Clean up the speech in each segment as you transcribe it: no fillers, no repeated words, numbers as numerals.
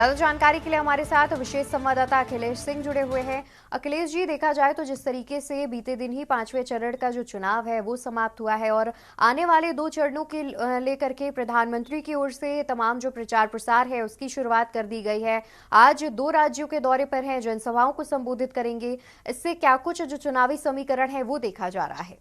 ज्यादा जानकारी के लिए हमारे साथ विशेष संवाददाता अखिलेश सिंह जुड़े हुए हैं। अखिलेश जी, देखा जाए तो जिस तरीके से बीते दिन ही 5वें चरण का जो चुनाव है वो समाप्त हुआ है और आने वाले 2 चरणों के लेकर के प्रधानमंत्री की ओर से तमाम जो प्रचार प्रसार है उसकी शुरुआत कर दी गई है। आज 2 राज्यों के दौरे पर हैं, जनसभाओं को संबोधित करेंगे। इससे क्या कुछ जो चुनावी समीकरण है वो देखा जा रहा है?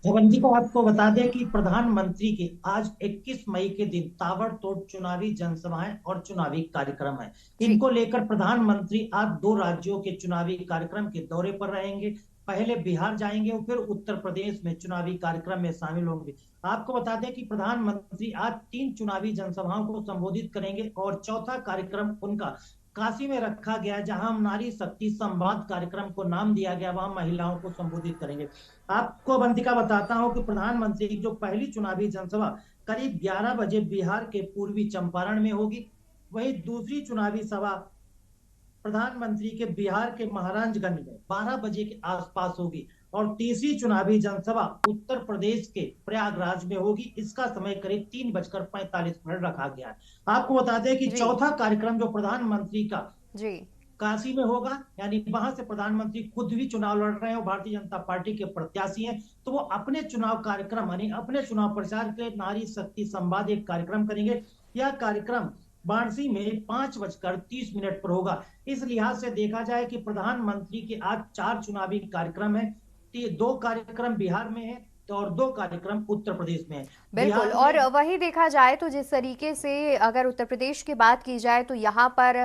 धवंती को आपको बता दें कि प्रधानमंत्री के आज 21 मई के दिन ताबड़तोड़ चुनावी जनसभाएं और चुनावी कार्यक्रम है। जी। इनको लेकर प्रधानमंत्री आज 2 राज्यों के चुनावी कार्यक्रम के दौरे पर रहेंगे। पहले बिहार जाएंगे और फिर उत्तर प्रदेश में चुनावी कार्यक्रम में शामिल होंगे। आपको बता दें कि प्रधानमंत्री आज 3 चुनावी जनसभाओं को संबोधित करेंगे और चौथा कार्यक्रम उनका काशी में रखा गया, जहां हम नारी शक्ति संवाद कार्यक्रम को नाम दिया गया, वहां महिलाओं को संबोधित करेंगे। आपको अवंतिका बताता हूं कि प्रधानमंत्री की जो पहली चुनावी जनसभा करीब 11 बजे बिहार के पूर्वी चंपारण में होगी। वहीं दूसरी चुनावी सभा प्रधानमंत्री के बिहार के महाराजगंज में 12 बजे के आसपास होगी और तीसरी चुनावी जनसभा उत्तर प्रदेश के प्रयागराज में होगी। इसका समय करीब 3:45 रखा गया है। आपको बता दें कि जी। चौथा कार्यक्रम जो प्रधानमंत्री का जी। काशी में होगा, यानी वहां से प्रधानमंत्री खुद भी चुनाव लड़ रहे हैं और भारतीय जनता पार्टी के प्रत्याशी हैं, तो वो अपने चुनाव कार्यक्रम यानी अपने चुनाव प्रचार के लिए नारी शक्ति संवाद एक कार्यक्रम करेंगे। यह कार्यक्रम वाराणसी में 5:30 पर होगा। इस लिहाज से देखा जाए कि प्रधानमंत्री के आज 4 चुनावी कार्यक्रम है। 2 कार्यक्रम बिहार में है और 2 कार्यक्रम उत्तर प्रदेश में है। बिल्कुल। बिहार और में वही देखा जाए तो जिस तरीके से अगर उत्तर प्रदेश की बात की जाए तो यहाँ पर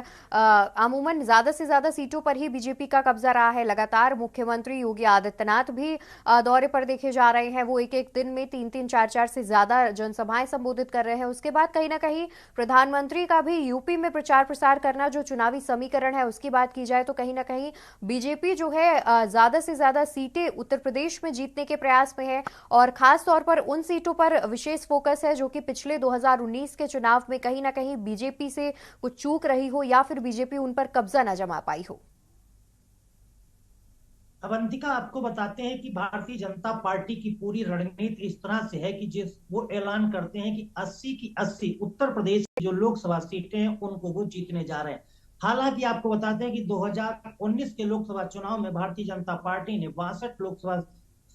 अमूमन ज्यादा से ज्यादा सीटों पर ही बीजेपी का कब्जा रहा है। लगातार मुख्यमंत्री योगी आदित्यनाथ भी दौरे पर देखे जा रहे हैं। वो एक एक दिन में 3-3, 4-4 से ज्यादा जनसभाएं संबोधित कर रहे हैं। उसके बाद कहीं ना कहीं प्रधानमंत्री का भी यूपी में प्रचार प्रसार करना, जो चुनावी समीकरण है उसकी बात की जाए तो कहीं ना कहीं बीजेपी जो है ज्यादा से ज्यादा सीटें उत्तर प्रदेश में जीतने के प्रयास में है। और खास तौर पर उन सीटों पर विशेष फोकस है जो कि पिछले 2019 के चुनाव में कहीं ना कहीं बीजेपी से कुछ चूक रही हो या फिर बीजेपी उन पर कब्जा न जमा पाई हो। अवंतिका आपको बताते हैं कि भारतीय जनता पार्टी की पूरी रणनीति इस तरह से है कि जिस वो ऐलान करते हैं कि 80 की 80 उत्तर प्रदेश की जो लोकसभा सीटें हैं उनको वो जीतने जा रहे हैं। हालांकि आपको बताते हैं कि 2019 के लोकसभा चुनाव में भारतीय जनता पार्टी ने 62 लोकसभा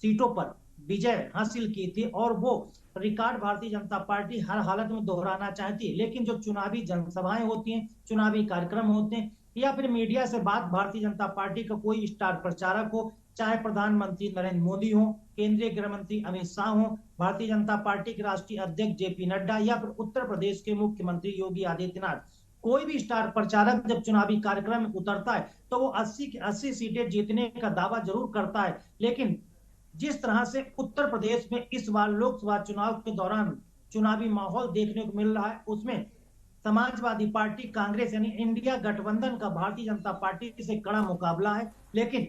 सीटों पर विजय हासिल की थी और वो रिकॉर्ड भारतीय जनता पार्टी हर हालत में दोहराना चाहती है। लेकिन जो चुनावी जनसभाएं होती हैं, चुनावी कार्यक्रम होते हैं या फिर मीडिया से बात भारतीय जनता पार्टी का कोई स्टार प्रचारक हो, चाहे प्रधानमंत्री नरेंद्र मोदी हो, केंद्रीय गृह मंत्री अमित शाह हो, भारतीय जनता पार्टी के राष्ट्रीय अध्यक्ष जेपी नड्डा या फिर उत्तर प्रदेश के मुख्यमंत्री योगी आदित्यनाथ, कोई भी स्टार प्रचारक जब चुनावी कार्यक्रम में उतरता है तो वो 80 की 80 सीटें जीतने का दावा जरूर करता है। लेकिन जिस तरह से उत्तर प्रदेश में इस बार लोकसभा चुनाव के दौरान चुनावी माहौल देखने को मिल रहा है, उसमें समाजवादी पार्टी कांग्रेस यानी इंडिया गठबंधन का भारतीय जनता पार्टी से कड़ा मुकाबला है। लेकिन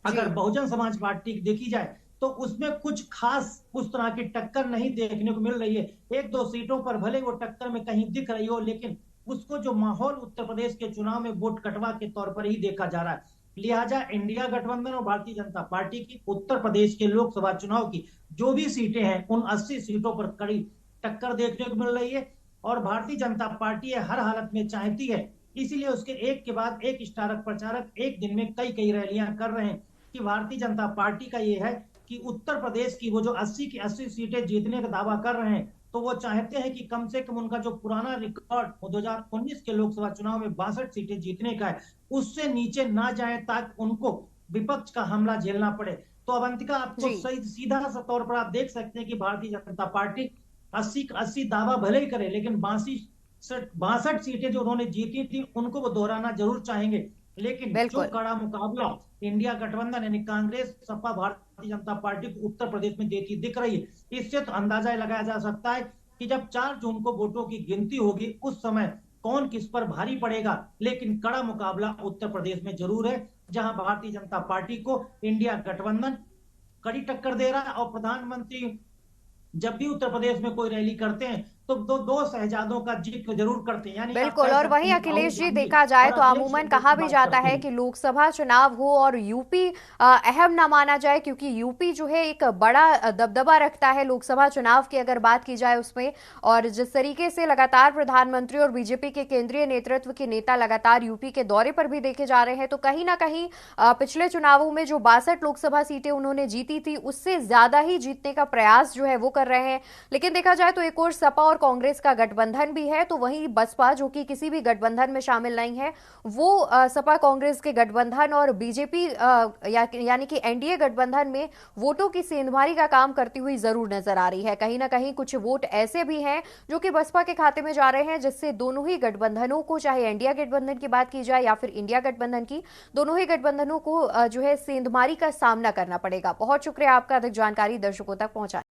अगर जी। बहुजन समाज पार्टी देखी जाए तो उसमें कुछ खास उस तरह की टक्कर नहीं देखने को मिल रही है। 1-2 सीटों पर भले वो टक्कर में कहीं दिख रही हो, लेकिन उसको जो माहौल उत्तर प्रदेश के चुनाव में वोट कटवा के तौर पर ही देखा जा रहा है। लिहाजा इंडिया गठबंधन और भारतीय जनता पार्टी की उत्तर प्रदेश के लोकसभा चुनाव की जो भी सीटें हैं उन 80 सीटों पर कड़ी टक्कर देखने को मिल रही है और भारतीय जनता पार्टी हर हालत में चाहती है, इसीलिए उसके एक के बाद एक स्टार प्रचारक एक दिन में कई कई रैलियां कर रहे हैं कि भारतीय जनता पार्टी का ये है कि उत्तर प्रदेश की वो जो 80 की 80 सीटें जीतने का दावा कर रहे हैं, तो वो चाहते हैं कि कम से कम उनका जो पुराना रिकॉर्ड 2019 के लोकसभा चुनाव में 62 सीटें जीतने का है, उससे नीचे ना जाए ताकि उनको विपक्ष का हमला झेलना पड़े। तो अवंतिका आपको जी। सही सीधा सा तौर पर आप देख सकते हैं कि भारतीय जनता पार्टी 80 दावा भले ही करे, लेकिन 62 सीटें जो उन्होंने जीती थी उनको वो दोहराना जरूर चाहेंगे। लेकिन जो बिल्कुल। कड़ा मुकाबला इंडिया गठबंधन यानी कांग्रेस सपा भारतीय जनता पार्टी को उत्तर प्रदेश में देती दिख रही है, इससे तो अंदाजा लगाया जा सकता है कि जब 4 जून को वोटों की गिनती होगी उस समय कौन किस पर भारी पड़ेगा। लेकिन कड़ा मुकाबला उत्तर प्रदेश में जरूर है, जहां भारतीय जनता पार्टी को इंडिया गठबंधन कड़ी टक्कर दे रहा है और प्रधानमंत्री जब भी उत्तर प्रदेश में कोई रैली करते हैं तो दो शहजादों का जिक्र जरूर करते हैं। यानी आप बिल्कुल। कह और सकते वहीं हैं राहुल अखिलेश जी गांधी देखा जाए और तो अखिलेश अमूमन यादव कहा की भी बात जाता करते है हैं। कि लोकसभा चुनाव हो और यूपी अहम ना माना जाए, क्योंकि यूपी जो है एक बड़ा दबदबा रखता है लोकसभा चुनाव की अगर बात की जाए उसमें। और जिस तरीके से लगातार प्रधानमंत्री और बीजेपी के केंद्रीय नेतृत्व के नेता लगातार यूपी के दौरे पर भी देखे जा रहे हैं, तो कहीं ना कहीं पिछले चुनावों में जो 62 लोकसभा सीटें उन्होंने जीती थी उससे ज्यादा ही जीतने का प्रयास जो है वो कर रहे हैं। लेकिन देखा जाए तो एक और सपा और कांग्रेस का गठबंधन भी है, तो वहीं बसपा जो कि किसी भी गठबंधन में शामिल नहीं है, वो सपा कांग्रेस के गठबंधन और बीजेपी यानी कि एनडीए गठबंधन में वोटों की सेंधमारी का काम करती हुई जरूर नजर आ रही है। कहीं ना कहीं कुछ वोट ऐसे भी हैं जो कि बसपा के खाते में जा रहे हैं, जिससे दोनों ही गठबंधनों को, चाहे इंडिया गठबंधन की बात की जाए या फिर इंडिया गठबंधन की, दोनों ही गठबंधनों को जो है सेंधमारी का सामना करना पड़ेगा। बहुत शुक्रिया आपका अधिक जानकारी दर्शकों तक पहुंचाने।